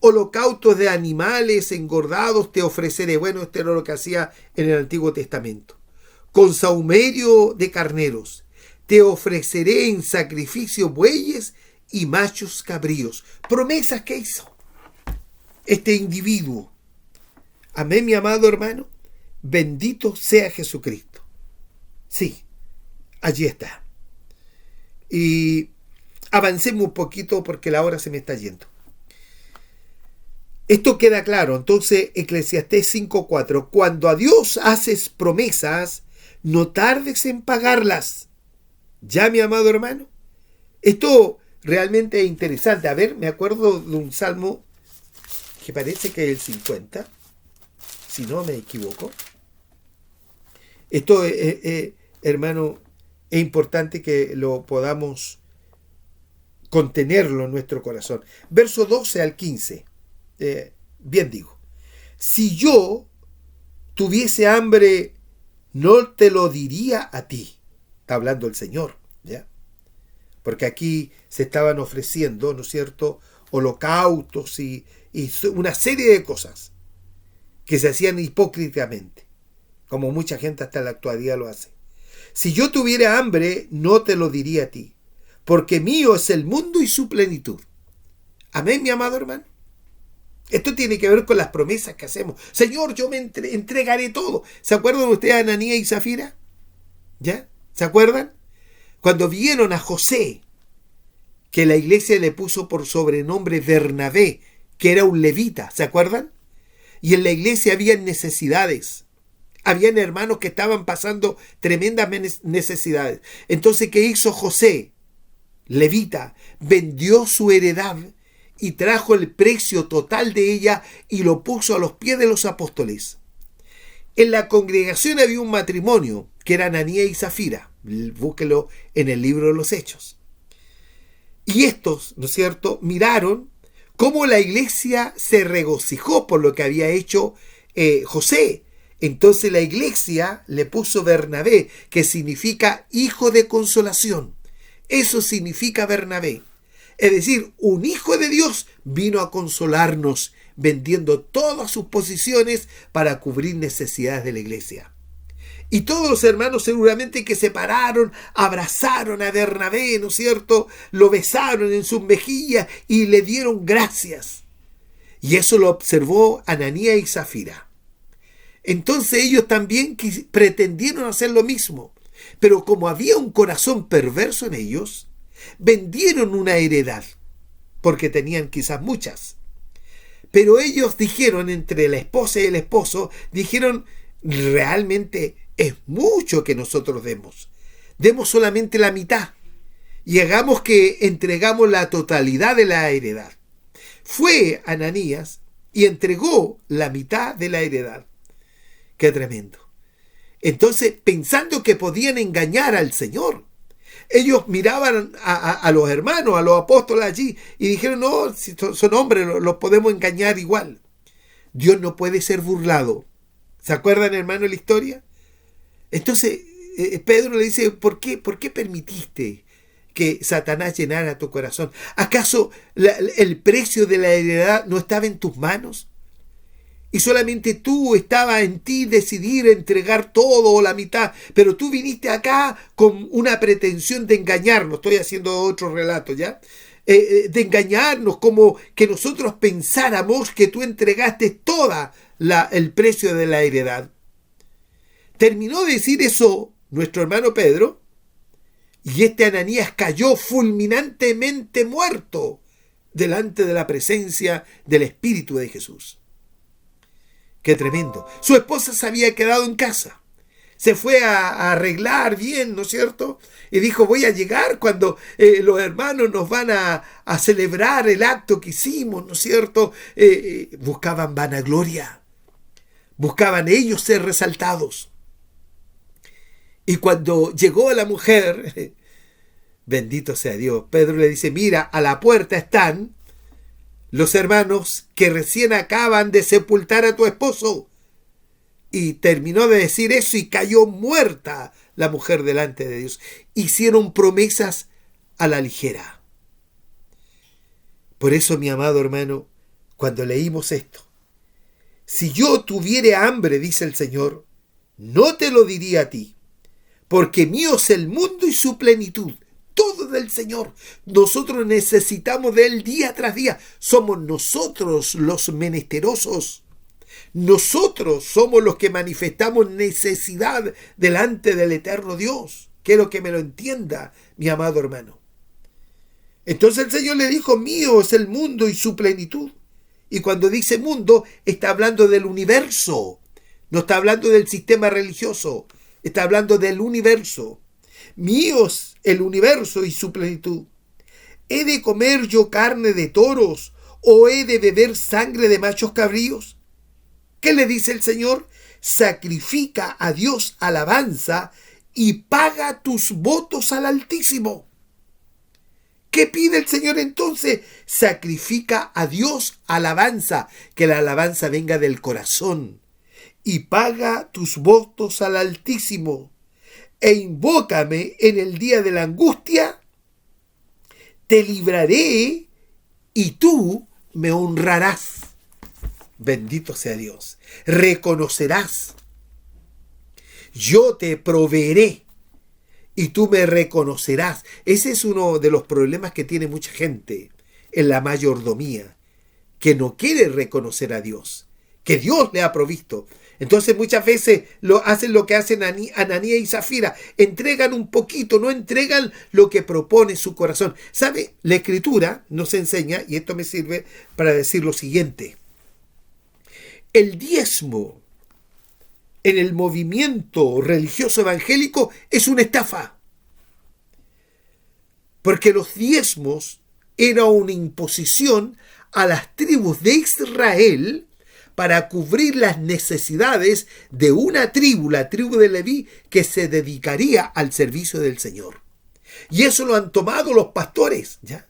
Holocaustos de animales engordados te ofreceré. Bueno, esto era lo que hacía en el Antiguo Testamento. Con sahumerio de carneros te ofreceré en sacrificio bueyes y machos cabríos. Promesas que hizo este individuo. Amén, mi amado hermano. Bendito sea Jesucristo. Sí, allí está. Y avancemos un poquito porque la hora se me está yendo. Esto queda claro. Entonces, Eclesiastés 5:4. Cuando a Dios haces promesas, no tardes en pagarlas. Ya, mi amado hermano. Esto realmente es interesante. A ver, me acuerdo de un salmo que parece que es el 50, si no me equivoco. Esto, hermano, es importante que lo podamos contenerlo en nuestro corazón. Verso 12 al 15. Bien digo: si yo tuviese hambre, no te lo diría a ti. Está hablando el Señor, ¿ya? Porque aquí se estaban ofreciendo, ¿no es cierto?, holocaustos y una serie de cosas que se hacían hipócritamente, como mucha gente hasta la actualidad lo hace. Si yo tuviera hambre, no te lo diría a ti, porque mío es el mundo y su plenitud. Amén, mi amado hermano. Esto tiene que ver con las promesas que hacemos. Señor, yo me entregaré todo. ¿Se acuerdan ustedes de Ananías y Zafira? ¿Ya? ¿Se acuerdan? Cuando vieron a José, que la iglesia le puso por sobrenombre Bernabé, que era un levita, ¿se acuerdan? Y en la iglesia habían necesidades. Habían hermanos que estaban pasando tremendas necesidades. Entonces, ¿qué hizo José? Levita, vendió su heredad y trajo el precio total de ella y lo puso a los pies de los apóstoles. En la congregación había un matrimonio que era Ananías y Zafira. Búsquelo en el libro de los Hechos. Y estos, ¿no es cierto?, miraron cómo la iglesia se regocijó por lo que había hecho José. Entonces la iglesia le puso Bernabé, que significa hijo de consolación. Eso significa Bernabé. Es decir, un hijo de Dios vino a consolarnos, vendiendo todas sus posesiones para cubrir necesidades de la iglesia. Y todos los hermanos seguramente que se pararon, abrazaron a Bernabé, ¿no es cierto?, lo besaron en sus mejillas y le dieron gracias. Y eso lo observó Ananías y Zafira. Entonces ellos también pretendieron hacer lo mismo, pero como había un corazón perverso en ellos, vendieron una heredad, porque tenían quizás muchas. Pero ellos dijeron, entre la esposa y el esposo, dijeron: realmente es mucho que nosotros demos. Demos solamente la mitad y hagamos que entregamos la totalidad de la heredad. Fue Ananías y entregó la mitad de la heredad. ¡Qué tremendo! Entonces, pensando que podían engañar al Señor, ellos miraban a los hermanos, a los apóstoles allí, y dijeron: no, si son hombres, los podemos engañar igual. Dios no puede ser burlado. ¿Se acuerdan, hermano, la historia? Entonces, Pedro le dice: ¿por qué permitiste que Satanás llenara tu corazón? ¿Acaso el precio de la heredad no estaba en tus manos? Y solamente tú, estaba en ti decidir entregar todo o la mitad, pero tú viniste acá con una pretensión de engañarnos. Estoy haciendo otro relato, ¿ya? De engañarnos, como que nosotros pensáramos que tú entregaste toda el precio de la heredad. Terminó de decir eso nuestro hermano Pedro, y este Ananías cayó fulminantemente muerto delante de la presencia del Espíritu de Jesús. Qué tremendo. Su esposa se había quedado en casa. Se fue a arreglar bien, ¿no es cierto? Y dijo, voy a llegar cuando los hermanos nos van a celebrar el acto que hicimos, ¿no es cierto? Buscaban vanagloria. Buscaban ellos ser resaltados. Y cuando llegó la mujer, bendito sea Dios, Pedro le dice, mira, a la puerta están los hermanos que recién acaban de sepultar a tu esposo. Y terminó de decir eso y cayó muerta la mujer delante de Dios. Hicieron promesas a la ligera. Por eso, mi amado hermano, cuando leímos esto, si yo tuviere hambre, dice el Señor, no te lo diría a ti, porque mío es el mundo y su plenitud. Todo del Señor. Nosotros necesitamos de Él día tras día. Somos nosotros los menesterosos. Nosotros somos los que manifestamos necesidad delante del eterno Dios. Quiero que me lo entienda, mi amado hermano. Entonces el Señor le dijo, mío es el mundo y su plenitud. Y cuando dice mundo, está hablando del universo. No está hablando del sistema religioso. Está hablando del universo. Mío es el universo y su plenitud. ¿He de comer yo carne de toros o he de beber sangre de machos cabríos? ¿Qué le dice el Señor? Sacrifica a Dios alabanza y paga tus votos al Altísimo. ¿Qué pide el Señor entonces? Sacrifica a Dios alabanza, que la alabanza venga del corazón, y paga tus votos al Altísimo, e invócame en el día de la angustia, te libraré y tú me honrarás. Bendito sea Dios. Reconocerás. Yo te proveeré y tú me reconocerás. Ese es uno de los problemas que tiene mucha gente en la mayordomía, que no quiere reconocer a Dios, que Dios le ha provisto. Entonces muchas veces hacen lo que hacen Ananías y Zafira, entregan un poquito, no entregan lo que propone su corazón. ¿Sabe? La Escritura nos enseña, y esto me sirve para decir lo siguiente: el diezmo en el movimiento religioso evangélico es una estafa, porque los diezmos era una imposición a las tribus de Israel para cubrir las necesidades de una tribu, la tribu de Leví, que se dedicaría al servicio del Señor. Y eso lo han tomado los pastores, ¿ya?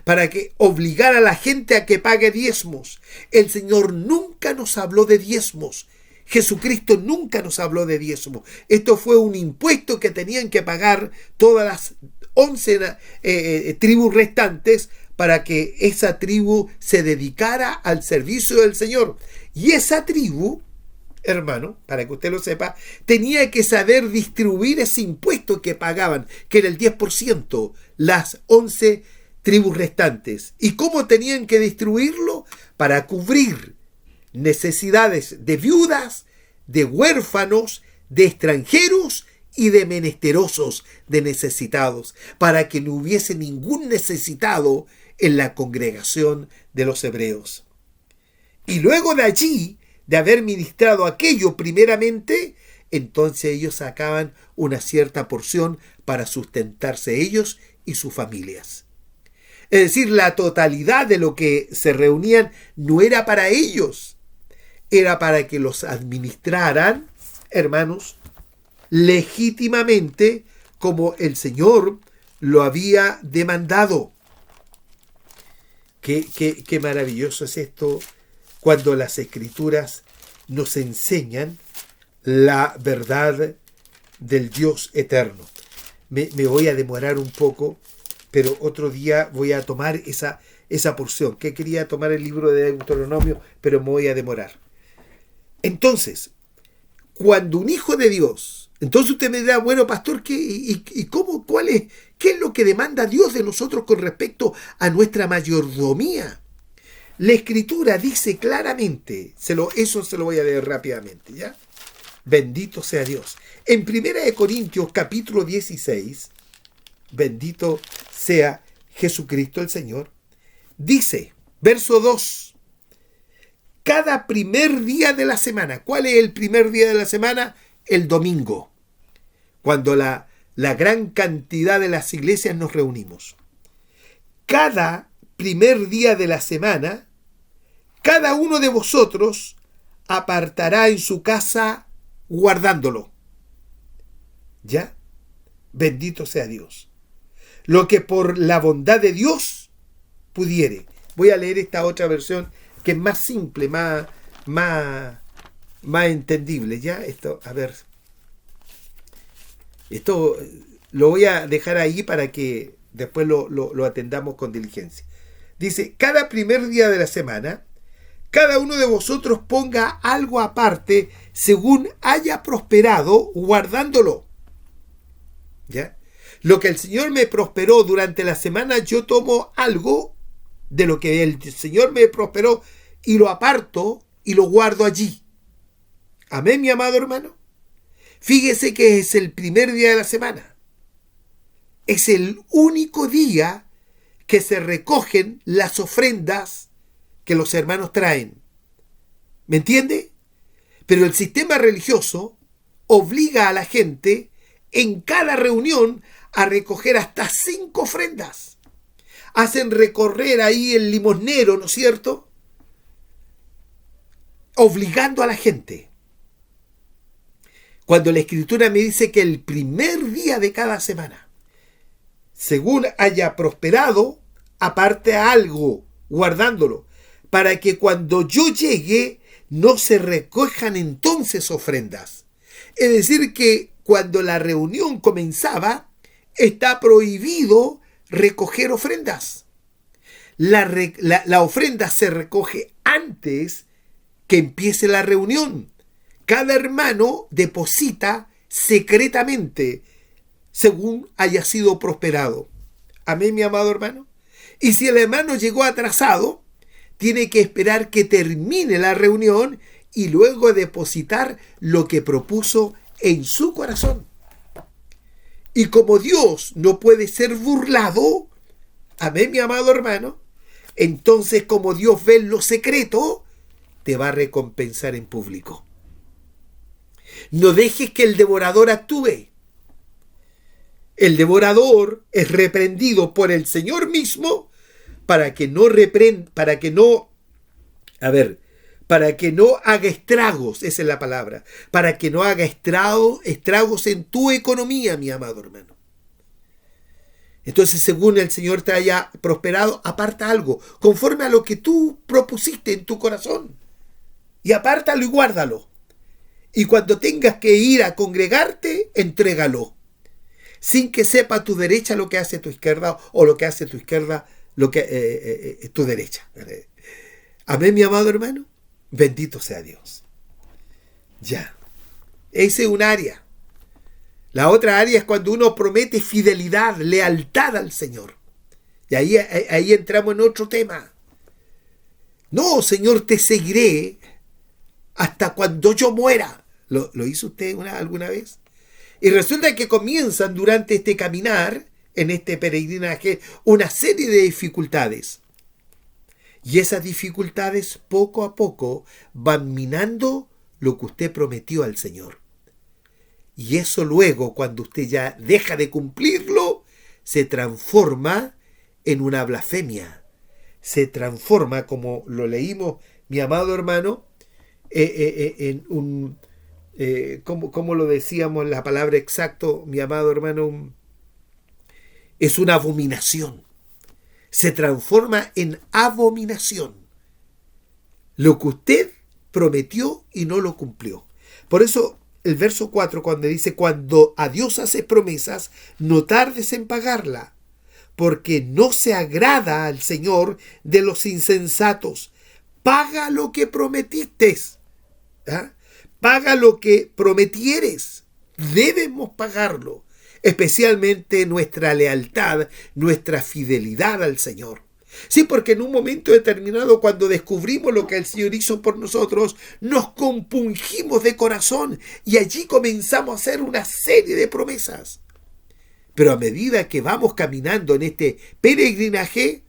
Para que obligar a la gente a que pague diezmos. El Señor nunca nos habló de diezmos. Jesucristo nunca nos habló de diezmos. Esto fue un impuesto que tenían que pagar todas las 11 tribus restantes, para que esa tribu se dedicara al servicio del Señor. Y esa tribu, hermano, para que usted lo sepa, tenía que saber distribuir ese impuesto que pagaban, que era el 10%, las 11 tribus restantes. ¿Y cómo tenían que distribuirlo? Para cubrir necesidades de viudas, de huérfanos, de extranjeros y de menesterosos, de necesitados, para que no hubiese ningún necesitado en la congregación de los hebreos. Y luego de allí, de haber ministrado aquello primeramente, entonces ellos sacaban una cierta porción para sustentarse ellos y sus familias. Es decir, la totalidad de lo que se reunían no era para ellos, era para que los administraran, hermanos, legítimamente, como el Señor lo había demandado. Qué maravilloso es esto cuando las Escrituras nos enseñan la verdad del Dios eterno. Me voy a demorar un poco, pero otro día voy a tomar esa porción, que quería tomar el libro de Deuteronomio, pero me voy a demorar. Entonces, cuando un hijo de Dios, entonces usted me dirá, bueno, pastor, ¿qué es lo que demanda Dios de nosotros con respecto a nuestra mayordomía? La Escritura dice claramente, eso se lo voy a leer rápidamente, ¿ya? Bendito sea Dios. En 1 Corintios capítulo 16, bendito sea Jesucristo el Señor, dice, verso 2, cada primer día de la semana. ¿Cuál es el primer día de la semana? El domingo, cuando la gran cantidad de las iglesias nos reunimos. Cada primer día de la semana, cada uno de vosotros apartará en su casa guardándolo. ¿Ya? Bendito sea Dios. Lo que por la bondad de Dios pudiere. Voy a leer esta otra versión que es más simple, más entendible. ¿Ya? Esto, a ver. Esto lo voy a dejar ahí para que después lo atendamos con diligencia. Dice, cada primer día de la semana, cada uno de vosotros ponga algo aparte según haya prosperado, guardándolo. ¿Ya? Lo que el Señor me prosperó durante la semana, yo tomo algo de lo que el Señor me prosperó y lo aparto y lo guardo allí. Amén, mi amado hermano. Fíjese que es el primer día de la semana. Es el único día que se recogen las ofrendas que los hermanos traen. ¿Me entiende? Pero el sistema religioso obliga a la gente en cada reunión a recoger hasta 5 ofrendas. Hacen recorrer ahí el limosnero, ¿no es cierto? Obligando a la gente. Cuando la Escritura me dice que el primer día de cada semana, según haya prosperado, aparte algo, guardándolo, para que cuando yo llegue no se recojan entonces ofrendas. Es decir, que cuando la reunión comenzaba, está prohibido recoger ofrendas. La ofrenda se recoge antes que empiece la reunión. Cada hermano deposita secretamente según haya sido prosperado. Amén, mi amado hermano. Y si el hermano llegó atrasado, tiene que esperar que termine la reunión y luego depositar lo que propuso en su corazón. Y como Dios no puede ser burlado, amén, mi amado hermano, entonces como Dios ve en lo secreto, te va a recompensar en público. No dejes que el devorador actúe. El devorador es reprendido por el Señor mismo para que no haga estragos, esa es la palabra, para que no haga estragos en tu economía, mi amado hermano. Entonces, según el Señor te haya prosperado, aparta algo, conforme a lo que tú propusiste en tu corazón, y apártalo y guárdalo. Y cuando tengas que ir a congregarte, entrégalo, sin que sepa tu derecha lo que hace tu izquierda, o lo que hace tu izquierda lo que tu derecha. Amén, mi amado hermano. Bendito sea Dios. Ya. Ese es un área. La otra área es cuando uno promete fidelidad, lealtad al Señor. Y ahí entramos en otro tema. No, Señor, te seguiré hasta cuando yo muera. ¿Lo hizo usted alguna vez? Y resulta que comienzan durante este caminar, en este peregrinaje, una serie de dificultades. Y esas dificultades poco a poco van minando lo que usted prometió al Señor. Y eso luego, cuando usted ya deja de cumplirlo, se transforma en una blasfemia. Se transforma, como lo leímos, mi amado hermano, en un... ¿cómo lo decíamos la palabra exacto, mi amado hermano? Es una abominación. Se transforma en abominación. Lo que usted prometió y no lo cumplió. Por eso el verso 4, cuando dice, cuando a Dios haces promesas, no tardes en pagarla, porque no se agrada al Señor de los insensatos. Paga lo que prometiste. ¿Ah? Paga lo que prometieres. Debemos pagarlo. Especialmente nuestra lealtad, nuestra fidelidad al Señor. Sí, porque en un momento determinado, cuando descubrimos lo que el Señor hizo por nosotros, nos compungimos de corazón y allí comenzamos a hacer una serie de promesas. Pero a medida que vamos caminando en este peregrinaje,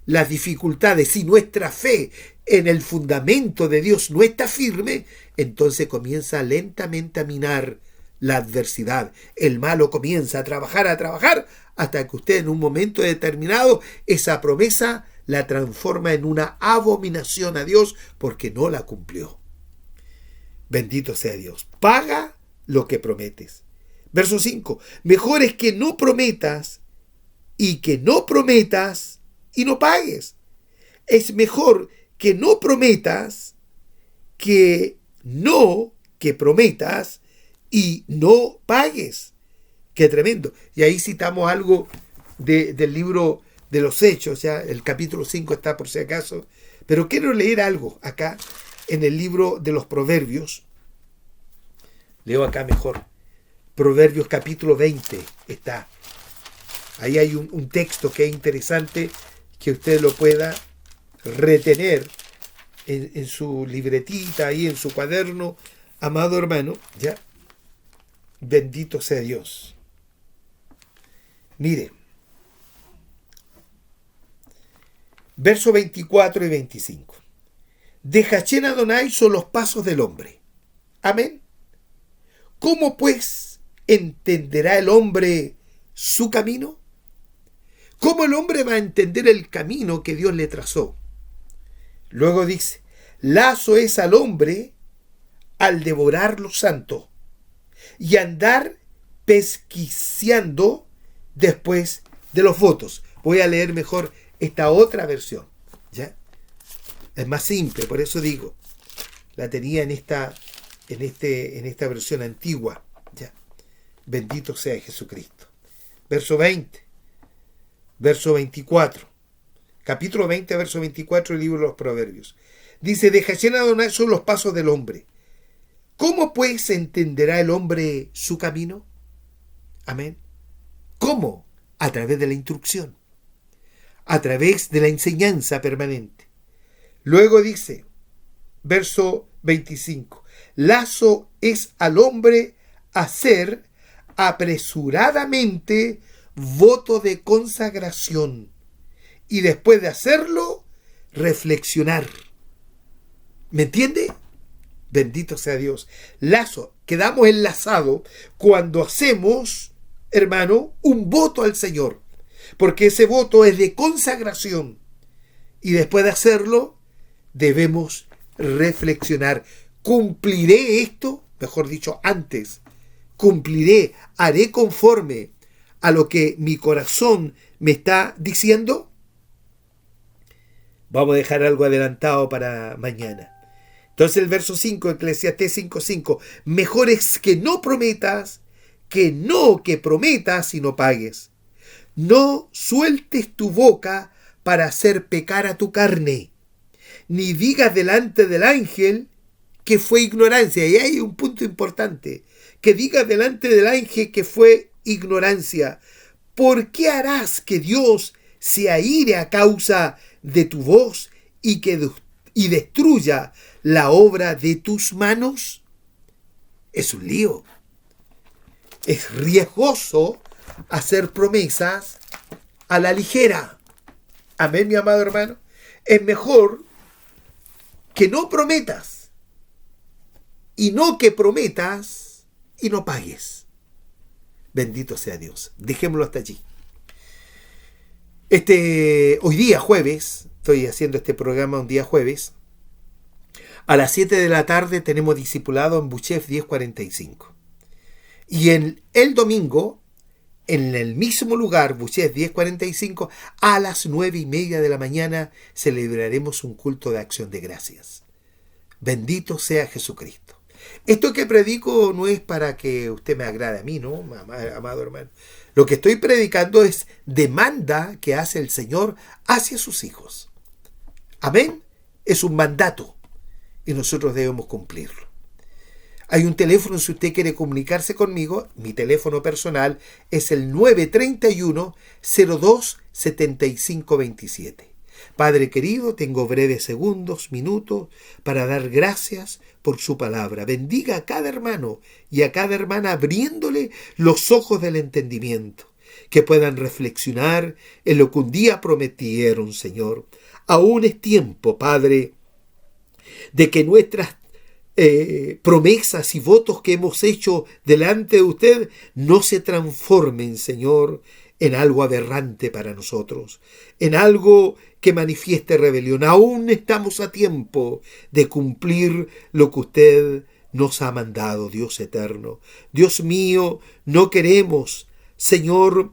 las dificultades, si nuestra fe en el fundamento de Dios no está firme, entonces comienza lentamente a minar la adversidad. El malo comienza a trabajar, hasta que usted en un momento determinado esa promesa la transforma en una abominación a Dios porque no la cumplió. Bendito sea Dios. Paga lo que prometes. Verso 5. Mejor es que no prometas y no pagues. Es mejor que no prometas que prometas y no pagues. Qué tremendo. Y ahí citamos algo del libro de los Hechos, ya el capítulo 5 está por si acaso, pero quiero leer algo acá en el libro de los Proverbios. Leo acá mejor. Proverbios capítulo 20 está. Ahí hay un texto que es interesante, que usted lo pueda retener en su libretita, ahí en su cuaderno, amado hermano, ya. Bendito sea Dios. Mire, versos 24 y 25. De Hachén Adonai son los pasos del hombre. Amén. ¿Cómo pues entenderá el hombre su camino? ¿Cómo el hombre va a entender el camino que Dios le trazó? Luego dice, lazo es al hombre al devorar lo santo y andar pesquiciando después de los votos. Voy a leer mejor esta otra versión, ¿ya? Es más simple, por eso digo, la tenía en esta versión antigua, ¿ya? Bendito sea Jesucristo. Verso 20, verso 24, capítulo 20, verso 24 del libro de los Proverbios. Dice, de Hachén Adonai son los pasos del hombre. ¿Cómo pues entenderá el hombre su camino? Amén. ¿Cómo? A través de la instrucción, a través de la enseñanza permanente. Luego dice, verso 25, lazo es al hombre hacer apresuradamente voto de consagración y después de hacerlo, reflexionar. ¿Me entiende? Bendito sea Dios. Lazo, quedamos enlazados cuando hacemos, hermano, un voto al Señor, porque ese voto es de consagración y después de hacerlo debemos reflexionar. ¿Cumpliré esto? Mejor dicho, antes, cumpliré, haré conforme a lo que mi corazón me está diciendo. Vamos a dejar algo adelantado para mañana. Entonces el verso 5, Eclesiastés 5:5, mejor es que no prometas, que prometas y no pagues. No sueltes tu boca para hacer pecar a tu carne, ni digas delante del ángel que fue ignorancia. Y hay un punto importante, que digas delante del ángel que fue ignorancia. ¿Por qué harás que Dios se aire a causa de tu voz y destruya la obra de tus manos? Es un lío. Es riesgoso hacer promesas a la ligera. Amén, mi amado hermano. Es mejor que no prometas y no que prometas y no pagues. Bendito sea Dios. Dejémoslo hasta allí. Hoy día jueves, estoy haciendo este programa un día jueves, a las 7 de la tarde tenemos discipulado en Buchef 1045. Y en el domingo, en el mismo lugar, Buchef 1045, a las 9:30 de la mañana, celebraremos un culto de acción de gracias. Bendito sea Jesucristo. Esto que predico no es para que usted me agrade a mí, ¿no, amado hermano? Lo que estoy predicando es demanda que hace el Señor hacia sus hijos. Amén. Es un mandato y nosotros debemos cumplirlo. Hay un teléfono si usted quiere comunicarse conmigo. Mi teléfono personal es el 931-02-7527. Padre querido, tengo breves segundos, minutos para dar gracias por su palabra. Bendiga a cada hermano y a cada hermana abriéndole los ojos del entendimiento. que puedan reflexionar en lo que un día prometieron, Señor. Aún es tiempo, Padre, de que nuestras promesas y votos que hemos hecho delante de usted no se transformen, Señor, en algo aberrante para nosotros, en algo que manifieste rebelión. Aún estamos a tiempo de cumplir lo que usted nos ha mandado, Dios eterno. Dios mío, no queremos, Señor,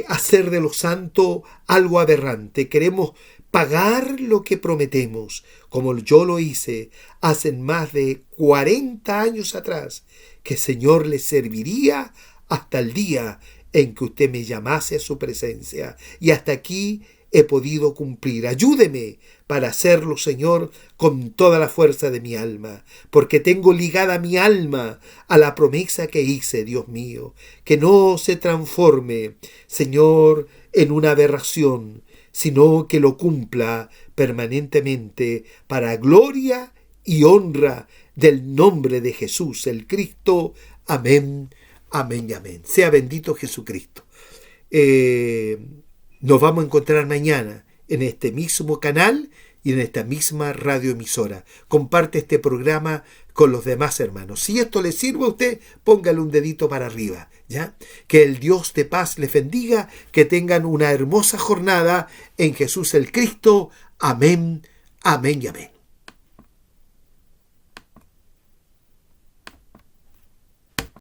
hacer de lo santo algo aberrante. Queremos pagar lo que prometemos, como yo lo hice hace más de 40 años atrás, que Señor le serviría hasta el día en que usted me llamase a su presencia. Y hasta aquí he podido cumplir. Ayúdeme para hacerlo, Señor, con toda la fuerza de mi alma, porque tengo ligada mi alma a la promesa que hice, Dios mío. Que no se transforme, Señor, en una aberración, sino que lo cumpla permanentemente para gloria y honra del nombre de Jesús, el Cristo. Amén, amén y amén. Sea bendito Jesucristo. Nos vamos a encontrar mañana en este mismo canal y en esta misma radioemisora. Comparte este programa con los demás hermanos. Si esto le sirve a usted, póngale un dedito para arriba, ¿ya? Que el Dios de paz les bendiga, que tengan una hermosa jornada en Jesús el Cristo. Amén, amén y amén.